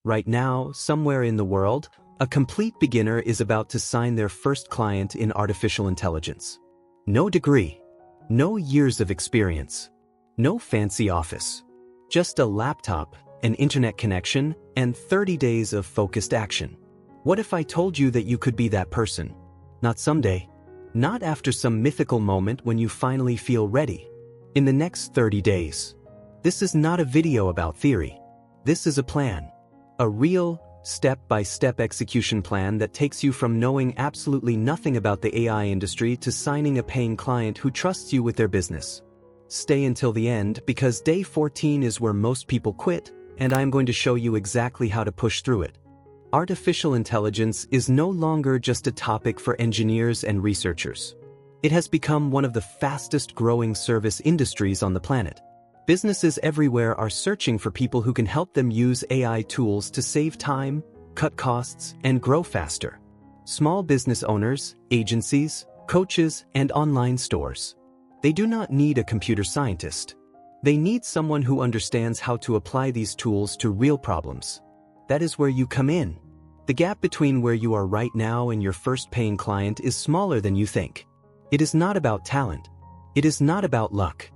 Right now, somewhere in the world, a complete beginner is about to sign their first client in artificial intelligence. No degree, no years of experience, no fancy office, just a laptop, an internet connection, and 30 days of focused action. What if I told you that you could be that person? Not someday, not after some mythical moment when you finally feel ready. In the next 30 days. This is not a video about theory. This is a plan. A real, step-by-step execution plan that takes you from knowing absolutely nothing about the AI industry to signing a paying client who trusts you with their business. Stay until the end because day 14 is where most people quit, and I'm going to show you exactly how to push through it. Artificial intelligence is no longer just a topic for engineers and researchers. It has become one of the fastest-growing service industries on the planet. Businesses everywhere are searching for people who can help them use AI tools to save time, cut costs, and grow faster. Small business owners, agencies, coaches, and online stores. They do not need a computer scientist. They need someone who understands how to apply these tools to real problems. That is where you come in. The gap between where you are right now and your first paying client is smaller than you think. It is not about talent. It is not about luck.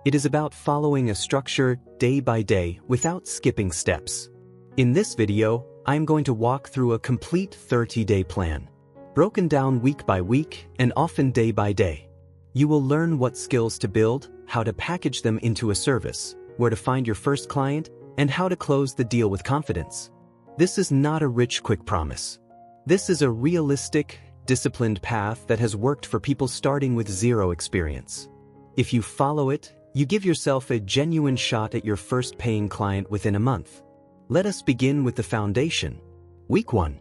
It is about following a structure day by day without skipping steps. In this video, I'm going to walk through a complete 30-day plan, broken down week by week and often day by day. You will learn what skills to build, how to package them into a service, where to find your first client, and how to close the deal with confidence. This is not a rich, quick promise. This is a realistic, disciplined path that has worked for people starting with zero experience. If you follow it, you give yourself a genuine shot at your first paying client within a month. Let us begin with the foundation. Week 1.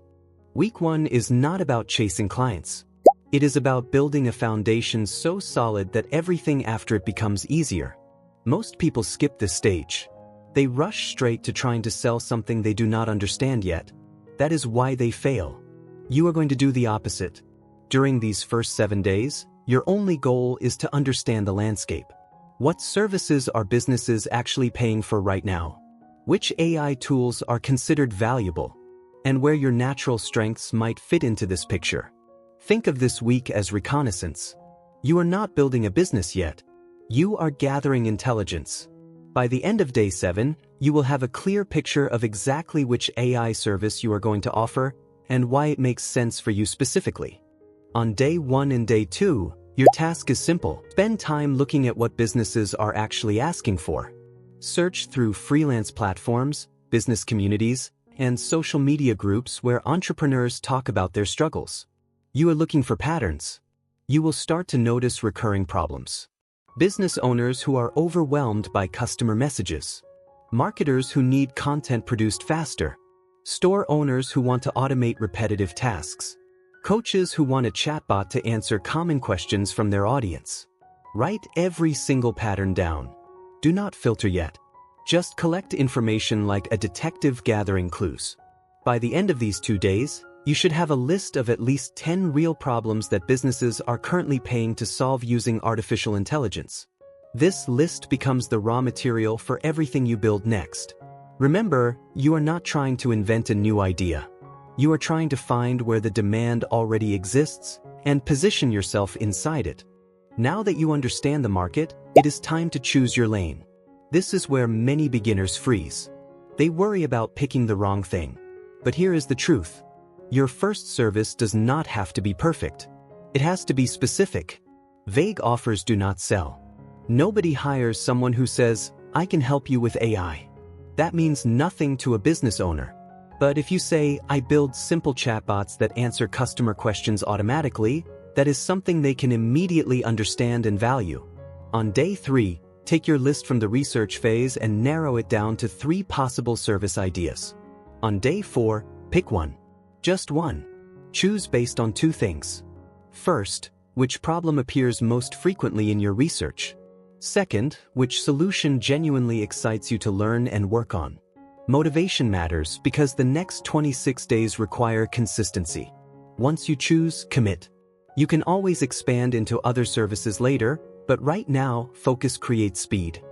Week 1 is not about chasing clients. It is about building a foundation so solid that everything after it becomes easier. Most people skip this stage. They rush straight to trying to sell something they do not understand yet. That is why they fail. You are going to do the opposite. During these first 7 days, your only goal is to understand the landscape. What services are businesses actually paying for right now? Which AI tools are considered valuable? And where your natural strengths might fit into this picture. Think of this week as reconnaissance. You are not building a business yet. You are gathering intelligence. By the end of day 7, you will have a clear picture of exactly which AI service you are going to offer and why it makes sense for you specifically. On day 1 and day 2, your task is simple. Spend time looking at what businesses are actually asking for. Search through freelance platforms, business communities, and social media groups where entrepreneurs talk about their struggles. You are looking for patterns. You will start to notice recurring problems. Business owners who are overwhelmed by customer messages. Marketers who need content produced faster. Store owners who want to automate repetitive tasks. Coaches who want a chatbot to answer common questions from their audience. Write every single pattern down. Do not filter yet. Just collect information like a detective gathering clues. By the end of these 2 days, you should have a list of at least 10 real problems that businesses are currently paying to solve using artificial intelligence. This list becomes the raw material for everything you build next. Remember, you are not trying to invent a new idea. You are trying to find where the demand already exists and position yourself inside it. Now that you understand the market, it is time to choose your lane. This is where many beginners freeze. They worry about picking the wrong thing. But here is the truth. Your first service does not have to be perfect. It has to be specific. Vague offers do not sell. Nobody hires someone who says, "I can help you with AI." That means nothing to a business owner. But if you say, "I build simple chatbots that answer customer questions automatically," that is something they can immediately understand and value. On day 3, take your list from the research phase and narrow it down to 3 possible service ideas. On day 4, pick one. Just one. Choose based on 2 things. First, which problem appears most frequently in your research? Second, which solution genuinely excites you to learn and work on? Motivation matters because the next 26 days require consistency. Once you choose, commit. You can always expand into other services later, but right now, focus creates speed.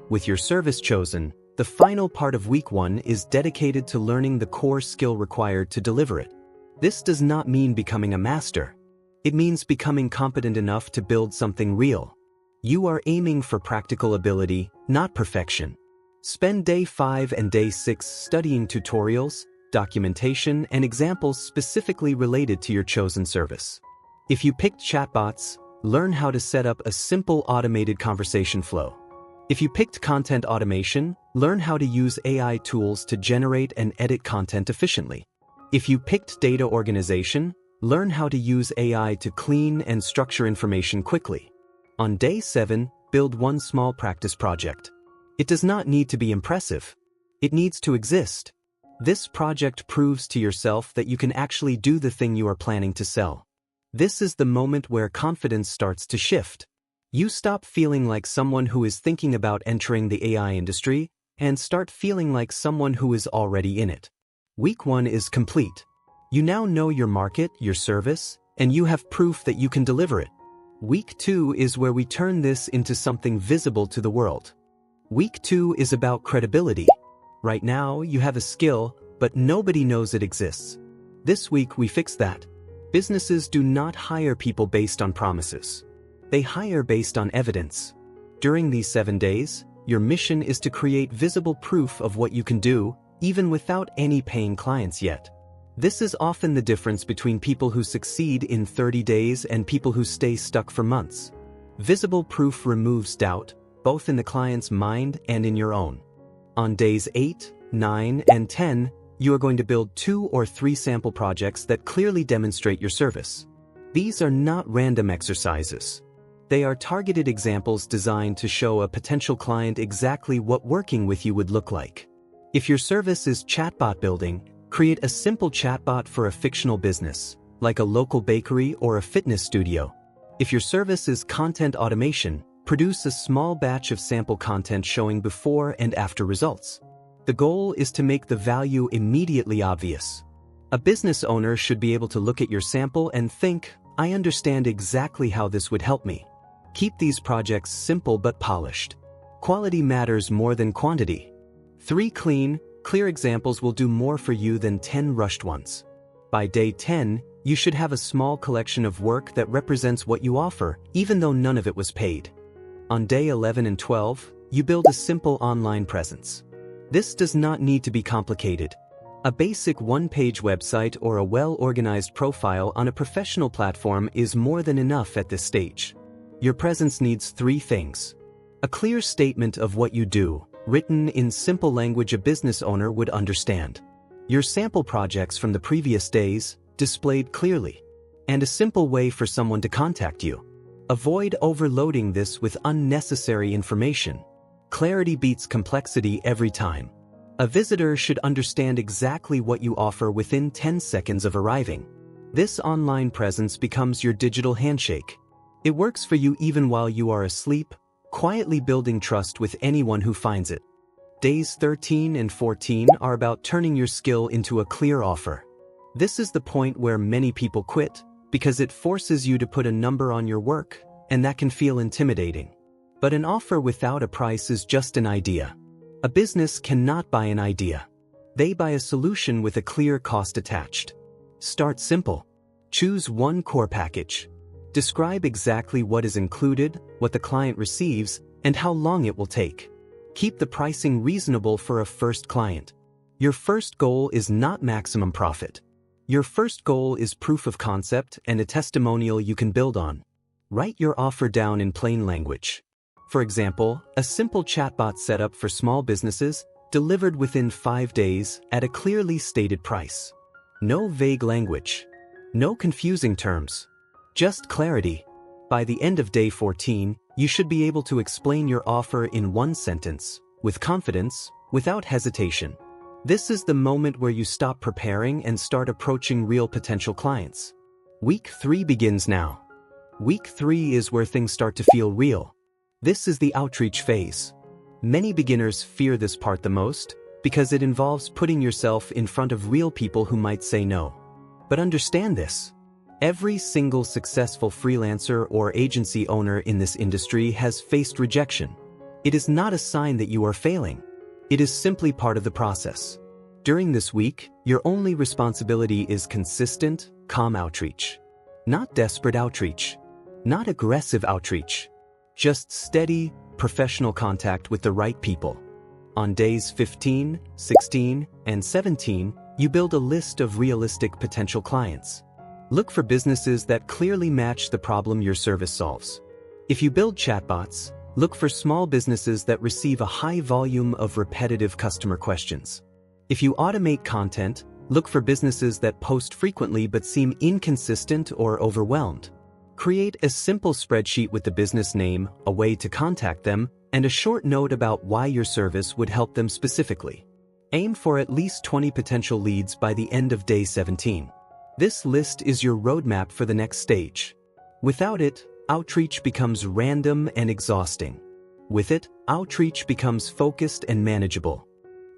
With your service chosen, The final part of week 1 is dedicated to learning the core skill required to deliver it. This does not mean becoming a master. It means becoming competent enough to build something real. You are aiming for practical ability, not perfection. Spend day 5 and day 6 studying tutorials, documentation, and examples specifically related to your chosen service. If you picked chatbots, learn how to set up a simple automated conversation flow. If you picked content automation, learn how to use AI tools to generate and edit content efficiently. If you picked data organization, learn how to use AI to clean and structure information quickly. On day 7, build one small practice project. It does not need to be impressive. It needs to exist. This project proves to yourself that you can actually do the thing you are planning to sell. This is the moment where confidence starts to shift. You stop feeling like someone who is thinking about entering the AI industry and start feeling like someone who is already in it. Week 1 is complete. You now know your market, your service, and you have proof that you can deliver it. Week 2 is where we turn this into something visible to the world. Week 2 is about credibility. Right now, you have a skill, but nobody knows it exists. This week, we fix that. Businesses do not hire people based on promises. They hire based on evidence. During these 7 days, your mission is to create visible proof of what you can do, even without any paying clients yet. This is often the difference between people who succeed in 30 days and people who stay stuck for months. Visible proof removes doubt, both in the client's mind and in your own. On days 8, 9, and 10, you are going to build 2 or 3 sample projects that clearly demonstrate your service. These are not random exercises. They are targeted examples designed to show a potential client exactly what working with you would look like. If your service is chatbot building, create a simple chatbot for a fictional business, like a local bakery or a fitness studio. If your service is content automation, produce a small batch of sample content showing before and after results. The goal is to make the value immediately obvious. A business owner should be able to look at your sample and think, I understand exactly how this would help me. Keep these projects simple but polished. Quality matters more than quantity. 3 clean, clear examples will do more for you than 10 rushed ones. By day 10, you should have a small collection of work that represents what you offer, even though none of it was paid. On day 11 and 12, you build a simple online presence. This does not need to be complicated. A basic one-page website or a well-organized profile on a professional platform is more than enough at this stage. Your presence needs 3 things. A clear statement of what you do, written in simple language a business owner would understand. Your sample projects from the previous days, displayed clearly. And a simple way for someone to contact you. Avoid overloading this with unnecessary information. Clarity beats complexity every time. A visitor should understand exactly what you offer within 10 seconds of arriving. This online presence becomes your digital handshake. It works for you even while you are asleep, quietly building trust with anyone who finds it. Days 13 and 14 are about turning your skill into a clear offer. This is the point where many people quit, because it forces you to put a number on your work, and that can feel intimidating. But an offer without a price is just an idea. A business cannot buy an idea. They buy a solution with a clear cost attached. Start simple. Choose one core package. Describe exactly what is included, what the client receives, and how long it will take. Keep the pricing reasonable for a first client. Your first goal is not maximum profit. Your first goal is proof of concept and a testimonial you can build on. Write your offer down in plain language. For example, a simple chatbot setup for small businesses, delivered within 5 days at a clearly stated price. No vague language. No confusing terms. Just clarity. By the end of day 14, you should be able to explain your offer in 1 sentence, with confidence, without hesitation. This is the moment where you stop preparing and start approaching real potential clients. Week 3 begins now. Week 3 is where things start to feel real. This is the outreach phase. Many beginners fear this part the most, because it involves putting yourself in front of real people who might say no. But understand this. Every single successful freelancer or agency owner in this industry has faced rejection. It is not a sign that you are failing. It is simply part of the process. During this week, your only responsibility is consistent, calm outreach. Not desperate outreach. Not aggressive outreach. Just steady, professional contact with the right people. On days 15, 16, and 17, you build a list of realistic potential clients. Look for businesses that clearly match the problem your service solves. If you build chatbots, look for small businesses that receive a high volume of repetitive customer questions. If you automate content, look for businesses that post frequently but seem inconsistent or overwhelmed. Create a simple spreadsheet with the business name, a way to contact them, and a short note about why your service would help them specifically. Aim for at least 20 potential leads by the end of day 17. This list is your roadmap for the next stage. Without it, outreach becomes random and exhausting. With it, outreach becomes focused and manageable.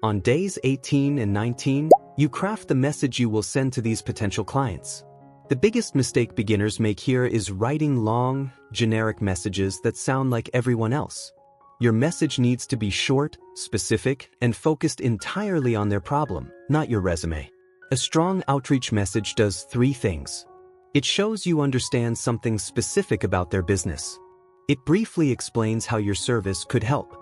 On days 18 and 19, you craft the message you will send to these potential clients. The biggest mistake beginners make here is writing long, generic messages that sound like everyone else. Your message needs to be short, specific, and focused entirely on their problem, not your resume. A strong outreach message does 3 things. It shows you understand something specific about their business. It briefly explains how your service could help.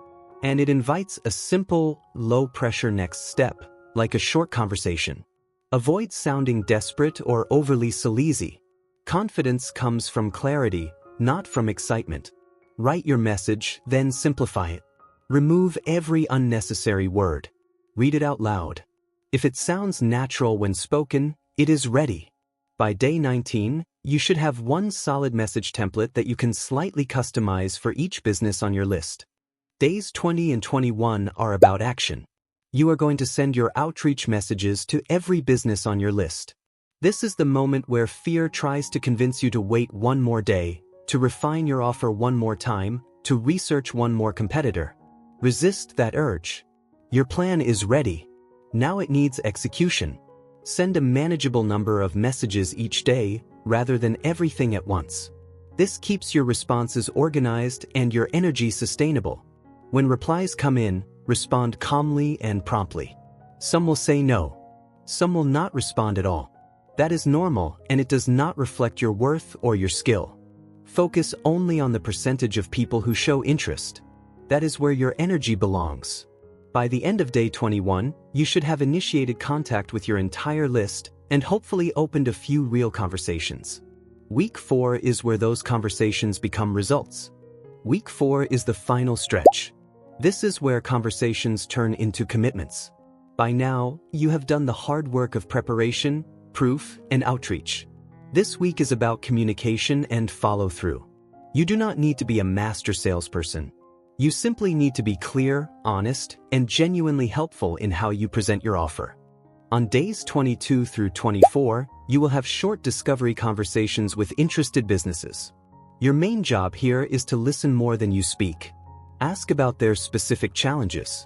And it invites a simple, low-pressure next step, like a short conversation. Avoid sounding desperate or overly sleazy. Confidence comes from clarity, not from excitement. Write your message, then simplify it. Remove every unnecessary word. Read it out loud. If it sounds natural when spoken, it is ready. By day 19, you should have one solid message template that you can slightly customize for each business on your list. Days 20 and 21 are about action. You are going to send your outreach messages to every business on your list. This is the moment where fear tries to convince you to wait one more day, to refine your offer one more time, to research one more competitor. Resist that urge. Your plan is ready. Now it needs execution. Send a manageable number of messages each day, rather than everything at once. This keeps your responses organized and your energy sustainable. When replies come in, respond calmly and promptly. Some will say no. Some will not respond at all. That is normal, and it does not reflect your worth or your skill. Focus only on the percentage of people who show interest. That is where your energy belongs. By the end of day 21, you should have initiated contact with your entire list and hopefully opened a few real conversations. Week 4 is where those conversations become results. Week 4 is the final stretch. This is where conversations turn into commitments. By now, you have done the hard work of preparation, proof, and outreach. This week is about communication and follow-through. You do not need to be a master salesperson. You simply need to be clear, honest, and genuinely helpful in how you present your offer. On days 22 through 24, you will have short discovery conversations with interested businesses. Your main job here is to listen more than you speak. Ask about their specific challenges.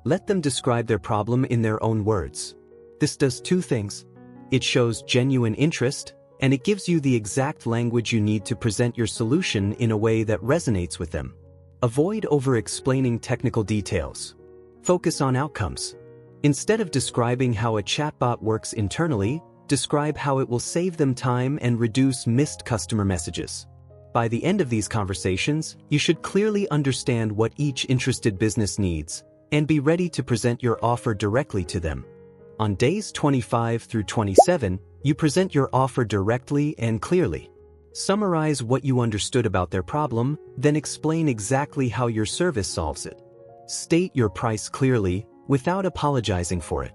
Let them describe their problem in their own words. This does 2 things. It shows genuine interest, and it gives you the exact language you need to present your solution in a way that resonates with them. Avoid over-explaining technical details. Focus on outcomes. Instead of describing how a chatbot works internally, describe how it will save them time and reduce missed customer messages. By the end of these conversations, you should clearly understand what each interested business needs and be ready to present your offer directly to them. On days 25 through 27, you present your offer directly and clearly. Summarize what you understood about their problem, then explain exactly how your service solves it. State your price clearly, without apologizing for it.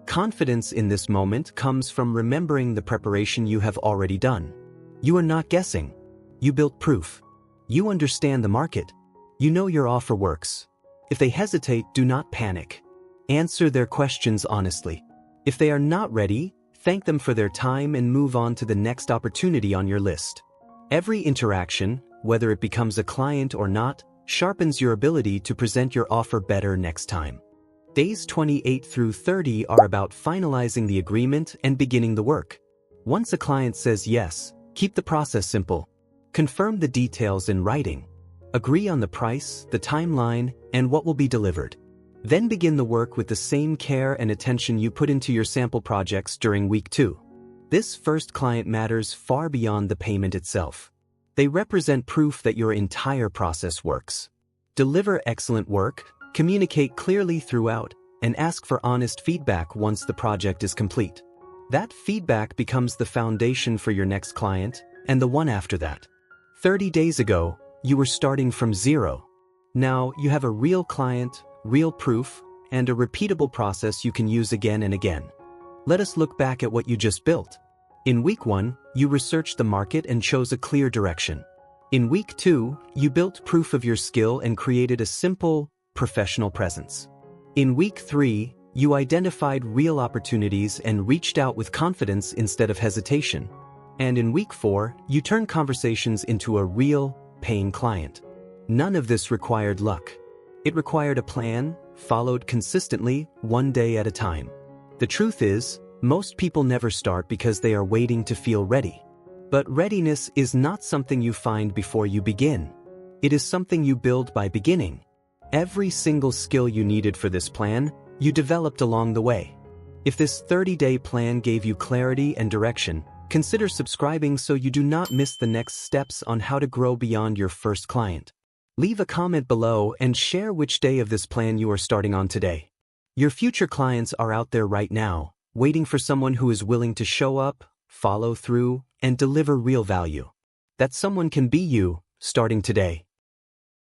Confidence in this moment comes from remembering the preparation you have already done. You are not guessing. You built proof. You understand the market. You know your offer works. If they hesitate, do not panic. Answer their questions honestly. If they are not ready, thank them for their time and move on to the next opportunity on your list. Every interaction, whether it becomes a client or not, sharpens your ability to present your offer better next time. Days 28 through 30 are about finalizing the agreement and beginning the work. Once a client says yes, keep the process simple. Confirm the details in writing. Agree on the price, the timeline, and what will be delivered. Then begin the work with the same care and attention you put into your sample projects during week 2. This first client matters far beyond the payment itself. They represent proof that your entire process works. Deliver excellent work, communicate clearly throughout, and ask for honest feedback once the project is complete. That feedback becomes the foundation for your next client and the one after that. 30 days ago, you were starting from zero. Now you have a real client, real proof, and a repeatable process you can use again and again. Let us look back at what you just built. In week 1, you researched the market and chose a clear direction. In week 2, you built proof of your skill and created a simple, professional presence. In week 3, you identified real opportunities and reached out with confidence instead of hesitation. And in week 4, you turned conversations into a real, paying client. None of this required luck. It required a plan, followed consistently, one day at a time. The truth is, most people never start because they are waiting to feel ready. But readiness is not something you find before you begin. It is something you build by beginning. Every single skill you needed for this plan, you developed along the way. If this 30-day plan gave you clarity and direction, consider subscribing so you do not miss the next steps on how to grow beyond your first client. Leave a comment below and share which day of this plan you are starting on today. Your future clients are out there right now, waiting for someone who is willing to show up, follow through, and deliver real value. That someone can be you, starting today.